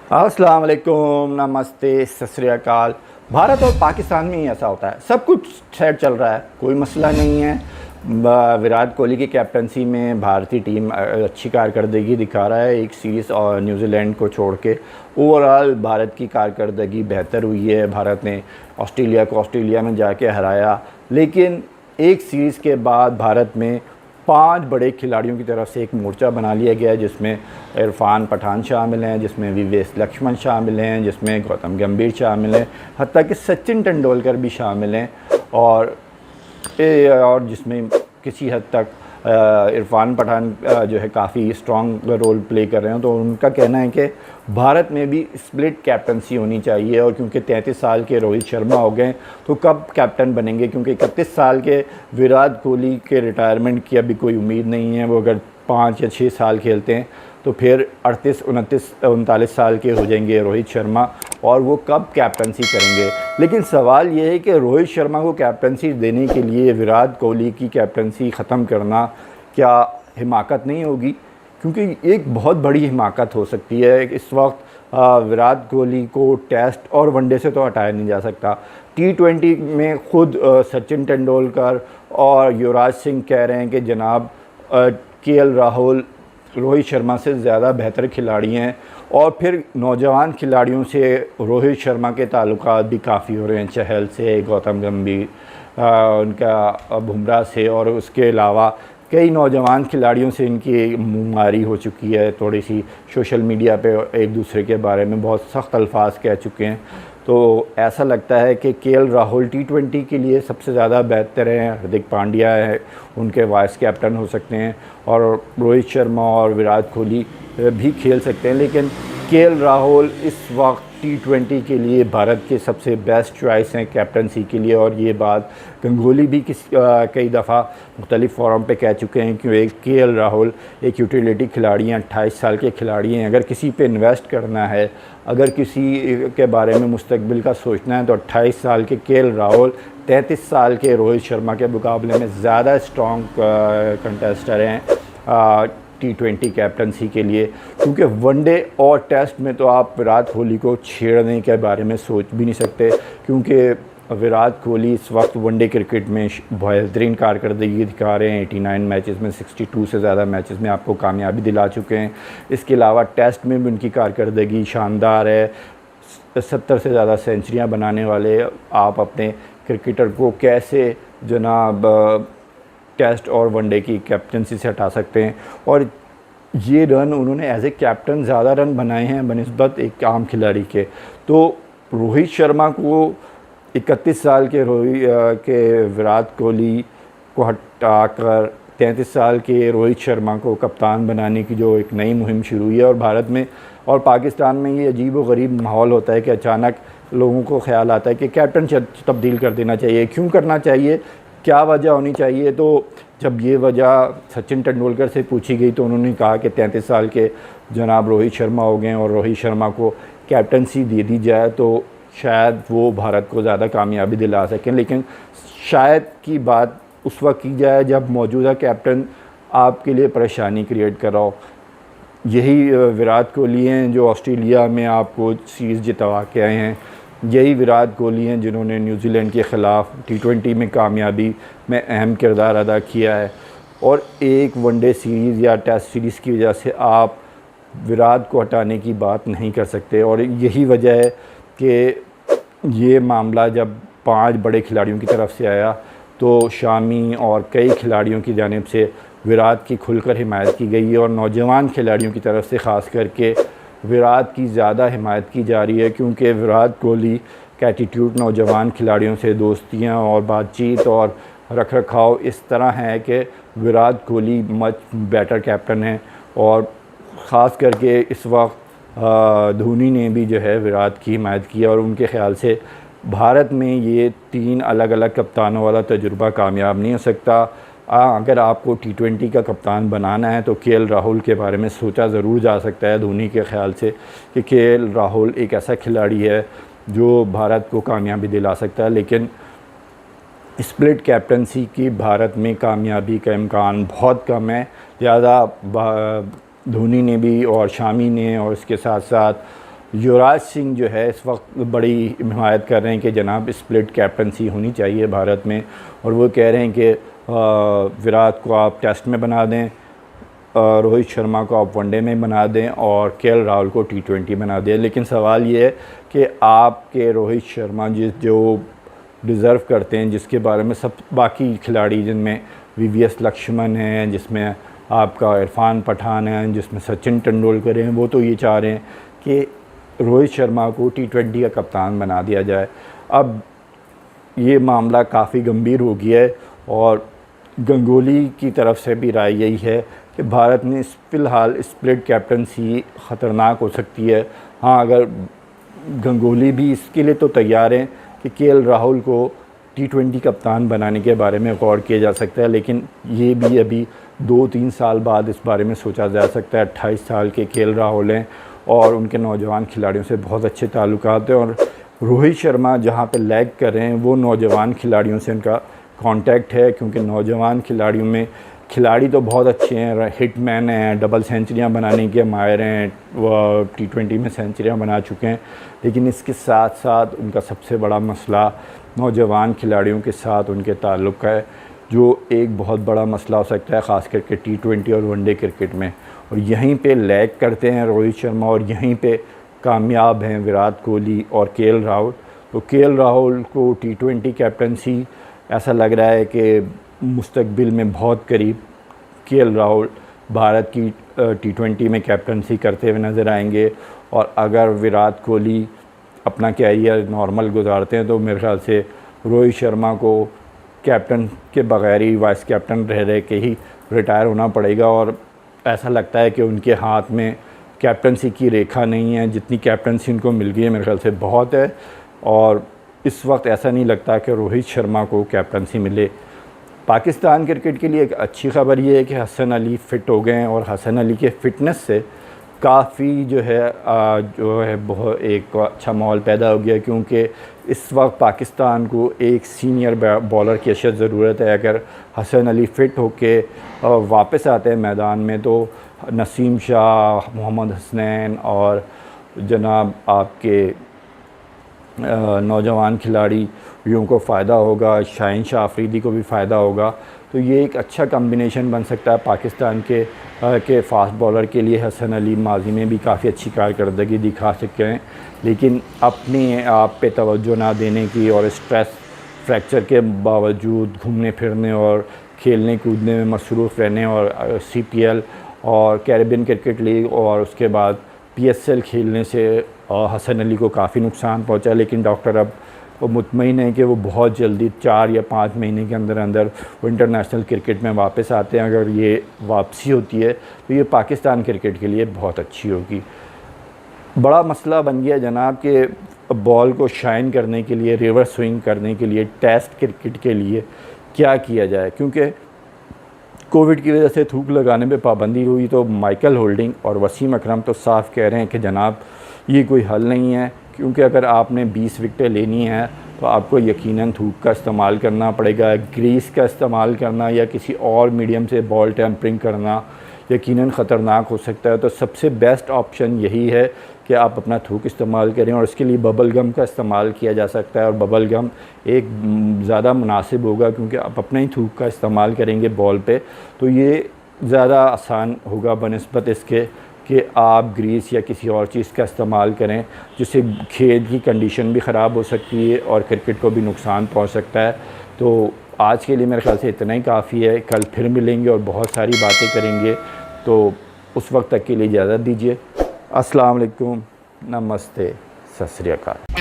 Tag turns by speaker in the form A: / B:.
A: अस्सलाम वालेकुम, नमस्ते, सत श्री अकाल। भारत और पाकिस्तान में ही ऐसा होता है, सब कुछ सेट चल रहा है, कोई मसला नहीं है। विराट कोहली की कैप्टनसी में भारतीय टीम अच्छी कारकर्दगी दिखा रहा है। एक सीरीज़ और न्यूजीलैंड को छोड़ के ओवरऑल भारत की कारकर्दगी बेहतर हुई है। भारत ने ऑस्ट्रेलिया को ऑस्ट्रेलिया में जाके हराया, लेकिन एक सीरीज़ के बाद भारत में 5 बड़े खिलाड़ियों की तरफ से एक मोर्चा बना लिया गया है, जिसमें इरफान पठान शामिल हैं, जिसमें विवेक लक्ष्मण शामिल हैं, जिसमें गौतम गंभीर शामिल हैं, हत्ता कि सचिन तेंदुलकर भी शामिल हैं और जिसमें किसी हद तक इरफान पठान जो है काफ़ी स्ट्रॉन्ग रोल प्ले कर रहे हैं। तो उनका कहना है कि भारत में भी स्प्लिट कैप्टनसी होनी चाहिए, और क्योंकि 33 साल के रोहित शर्मा हो गए तो कब कैप्टन बनेंगे, क्योंकि 31 साल के विराट कोहली के रिटायरमेंट की अभी कोई उम्मीद नहीं है। वो अगर 5 या 6 साल खेलते हैं तो फिर 38, 29, 39 साल के हो जाएंगे रोहित शर्मा, और वो कब कैप्टनसी करेंगे। लेकिन सवाल ये है कि रोहित शर्मा को कैप्टनसी देने के लिए विराट कोहली की कैप्टनसी ख़त्म करना क्या हिमाकत नहीं होगी, क्योंकि एक बहुत बड़ी हिमाकत हो सकती है। इस वक्त विराट कोहली को टेस्ट और वनडे से तो हटाया नहीं जा सकता। T20 में खुद सचिन तेंदुलकर और युवराज सिंह कह रहे हैं कि जनाब KL राहुल रोहित शर्मा से ज़्यादा बेहतर खिलाड़ी हैं, और फिर नौजवान खिलाड़ियों से रोहित शर्मा के ताल्लुकात भी काफ़ी हो रहे हैं, चहल से, गौतम गंभीर, उनका बुमराह से, और उसके अलावा कई नौजवान खिलाड़ियों से इनकी मुँहमारी हो चुकी है। थोड़ी सी सोशल मीडिया पे एक दूसरे के बारे में बहुत सख्त अल्फाज कह चुके हैं। तो ऐसा लगता है कि KL राहुल T20 के लिए सबसे ज़्यादा बेहतर हैं। हार्दिक पांड्या है, उनके वाइस कैप्टन हो सकते हैं, और रोहित शर्मा और विराट कोहली भी खेल सकते हैं। लेकिन KL राहुल इस वक्त T20 के लिए भारत के सबसे बेस्ट चॉइस हैं कैप्टनसी के लिए, और ये बात गंगोली भी कई दफ़ा मुख्तलिफ़ फोरम पे कह चुके हैं कि एक KL राहुल एक यूटिलिटी खिलाड़ी हैं, 28 साल के खिलाड़ी हैं। अगर किसी पे इन्वेस्ट करना है, अगर किसी के बारे में मुस्तकबिल का सोचना है, तो 28 साल के KL राहुल 33 साल के रोहित शर्मा के मुकाबले में ज़्यादा स्ट्रॉन्ग कंटेस्टर हैं T20 कैप्टनसी के लिए। क्योंकि वनडे और टेस्ट में तो आप विराट कोहली को छेड़ने के बारे में सोच भी नहीं सकते, क्योंकि विराट कोहली इस वक्त वनडे क्रिकेट में बेहतरीन कारकर्दगी दिखा रहे हैं। 89 मैचेस में 62 से ज़्यादा मैचेस में आपको कामयाबी दिला चुके हैं। इसके अलावा टेस्ट में भी उनकी कारकर्दगी शानदार है। 70 से ज़्यादा सेंचुरियाँ बनाने वाले आप अपने क्रिकेटर को कैसे जनाब टेस्ट और वनडे की कैप्टनसी से हटा सकते हैं। और ये रन उन्होंने एज ए कैप्टन ज़्यादा रन बनाए हैं बनिस्बत एक आम खिलाड़ी के। तो रोहित शर्मा को 31 साल के विराट कोहली को हटाकर 33 साल के रोहित शर्मा को कप्तान बनाने की जो एक नई मुहिम शुरू हुई है, और भारत में और पाकिस्तान में ये अजीब व गरीब माहौल होता है कि अचानक लोगों को ख्याल आता है कि कैप्टन तब्दील कर देना चाहिए। क्यों करना चाहिए, क्या वजह होनी चाहिए? तो जब ये वजह सचिन तेंदुलकर से पूछी गई तो उन्होंने कहा कि 33 साल के जनाब रोहित शर्मा हो गए, और रोहित शर्मा को कैप्टनसी दे दी जाए तो शायद वो भारत को ज़्यादा कामयाबी दिला सकें। लेकिन शायद की बात उस वक्त की जाए जब मौजूदा कैप्टन आपके लिए परेशानी क्रिएट कर रहा हो। यही विराट कोहली हैं जो ऑस्ट्रेलिया में आपको सीरीज़ जितवा के आए हैं। यही विराट कोहली हैं जिन्होंने न्यूजीलैंड के ख़िलाफ़ T20 में कामयाबी में अहम किरदार अदा किया है। और एक वनडे सीरीज़ या टेस्ट सीरीज़ की वजह से आप विराट को हटाने की बात नहीं कर सकते। और यही वजह है कि ये मामला जब 5 बड़े खिलाड़ियों की तरफ से आया तो शामी और कई खिलाड़ियों की जानिब से विराट की खुलकर हिमायत की गई है, और नौजवान खिलाड़ियों की तरफ से ख़ास करके विराट की ज़्यादा हिमायत की जा रही है। क्योंकि विराट कोहली का एटीट्यूड नौजवान खिलाड़ियों से दोस्तियां और बातचीत और रख रखाव इस तरह है कि Virat Kohli much better captain है। और ख़ास करके इस वक्त धोनी ने भी जो है विराट की हिमायत की है, और उनके ख़्याल से भारत में ये 3 अलग अलग कप्तानों वाला तजुर्बा कामयाब नहीं हो सकता। अगर आपको T20 का कप्तान बनाना है तो KL राहुल के बारे में सोचा ज़रूर जा सकता है धोनी के ख़्याल से, कि KL राहुल एक ऐसा खिलाड़ी है जो भारत को कामयाबी दिला सकता है। लेकिन स्प्लिट कैप्टनसी की भारत में कामयाबी का इम्कान बहुत कम है। ज़्यादा धोनी ने भी और शामी ने और इसके साथ साथ युवराज सिंह जो है इस वक्त बड़ी हिमायत कर रहे हैं कि जनाब स्प्लिट कैप्टनसी होनी चाहिए भारत में, और वो कह रहे हैं कि विराट को आप टेस्ट में बना दें, रोहित शर्मा को आप वनडे में बना दें और केएल राहुल को T20 बना दें। लेकिन सवाल ये है कि आपके रोहित शर्मा जो डिज़र्व करते हैं, जिसके बारे में सब बाकी खिलाड़ी, जिनमें VVS लक्ष्मण हैं, जिसमें आपका इरफान पठान है, जिसमें सचिन तेंदुलकर हैं, वो तो ये चाह रहे हैं कि रोहित शर्मा को T20 का कप्तान बना दिया जाए। अब ये मामला काफ़ी गंभीर हो गया है और गंगोली की तरफ से भी राय यही है कि भारत में फ़िलहाल स्प्लिट कैप्टनसी ख़तरनाक हो सकती है। हाँ, अगर गंगोली भी इसके लिए तो तैयार हैं कि केएल राहुल को T20 कप्तान बनाने के बारे में गौर किया जा सकता है, लेकिन ये भी अभी 2-3 साल बाद इस बारे में सोचा जा सकता है। 28 साल के केएल राहुल हैं और उनके नौजवान खिलाड़ियों से बहुत अच्छे ताल्लुकात हैं, और रोहित शर्मा जहाँ पे लैग कर रहे हैं वो नौजवान खिलाड़ियों से उनका कांटेक्ट है, क्योंकि नौजवान खिलाड़ियों में खिलाड़ी तो बहुत अच्छे हैं, हिटमैन हैं, डबल सेंचुरियां बनाने के माहिर हैं, वो T20 में सेंचुरियां बना चुके हैं। लेकिन इसके साथ साथ उनका सबसे बड़ा मसला नौजवान खिलाड़ियों के साथ उनके ताल्लुक़ है, जो एक बहुत बड़ा मसला हो सकता है, ख़ास करके T20 और वनडे क्रिकेट में। और यहीं पे लैग करते हैं रोहित शर्मा और यहीं पे कामयाब हैं विराट कोहली और केएल राहुल। तो केएल राहुल को T20 कैप्टनसी ऐसा लग रहा है कि मुस्तकबिल में बहुत करीब केएल राहुल भारत की T20 में कैप्टनसी करते हुए नज़र आएंगे। और अगर विराट कोहली अपना कैरियर नॉर्मल गुजारते हैं तो मेरे ख्याल से रोहित शर्मा को कैप्टन के बगैर ही वाइस कैप्टन रह के ही रिटायर होना पड़ेगा। और ऐसा लगता है कि उनके हाथ में कैप्टनसी की रेखा नहीं है, जितनी कैप्टनसी उनको मिल गई है मेरे ख्याल से बहुत है। और इस वक्त ऐसा नहीं लगता कि रोहित शर्मा को कैप्टनसी मिले। पाकिस्तान क्रिकेट के लिए एक अच्छी खबर ये है कि हसन अली फ़िट हो गए हैं, और हसन अली के फ़िटनेस से काफ़ी जो है बहुत एक अच्छा माहौल पैदा हो गया, क्योंकि इस वक्त पाकिस्तान को एक सीनियर बॉलर की अशद ज़रूरत है। अगर हसन अली फ़िट होके वापस आते हैं मैदान में तो नसीम शाह, मोहम्मद हसनैन और जनाब आपके नौजवान खिलाड़ियों को फ़ायदा होगा, शाहीन शाह अफरीदी को भी फ़ायदा होगा। तो ये एक अच्छा कम्बिनेशन बन सकता है पाकिस्तान के फ़ास्ट बॉलर के लिए। हसन अली माजी में भी काफ़ी अच्छी कारकर्दगी दिखा सकते हैं, लेकिन अपने आप पे तवज्जो ना देने की और स्ट्रेस फ्रैक्चर के बावजूद घूमने फिरने और खेलने कूदने में मसरूफ़ रहने और CPL और कैरेबियन क्रिकेट लीग और उसके बाद PSL खेलने से हसन अली को काफ़ी नुकसान पहुंचा। लेकिन डॉक्टर अब वो मुतमईन है कि वो बहुत जल्दी 4 या 5 महीने के अंदर अंदर वो इंटरनेशनल क्रिकेट में वापस आते हैं। अगर ये वापसी होती है तो ये पाकिस्तान क्रिकेट के लिए बहुत अच्छी होगी। बड़ा मसला बन गया जनाब कि बॉल को शाइन करने के लिए, रिवर्स स्विंग करने के लिए, टेस्ट क्रिकेट के लिए क्या किया जाए, क्योंकि कोविड की वजह से थूक लगाने पे पाबंदी हुई। तो माइकल होल्डिंग और वसीम अकरम तो साफ़ कह रहे हैं कि जनाब ये कोई हल नहीं है, क्योंकि अगर आपने 20 विकेटें लेनी है तो आपको यकीनन थूक का इस्तेमाल करना पड़ेगा। ग्रीस का इस्तेमाल करना या किसी और मीडियम से बॉल टेम्परिंग करना यकीनन ख़तरनाक हो सकता है। तो सबसे बेस्ट ऑप्शन यही है कि आप अपना थूक इस्तेमाल करें, और इसके लिए बबल गम का इस्तेमाल किया जा सकता है। और बबल गम एक ज़्यादा मुनासिब होगा, क्योंकि आप अपने ही थूक का इस्तेमाल करेंगे बॉल पे, तो ये ज़्यादा आसान होगा बनिस्बत इसके कि आप ग्रीस या किसी और चीज़ का इस्तेमाल करें, जिससे खेल की कंडीशन भी ख़राब हो सकती है और क्रिकेट को भी नुकसान पहुँच सकता है। तो आज के लिए मेरे ख्याल से इतना ही काफ़ी है। कल फिर मिलेंगे और बहुत सारी बातें करेंगे, तो उस वक्त तक के लिए इजाज़त दीजिए। अस्सलाम वालेकुम, नमस्ते, सत श्री अकाल।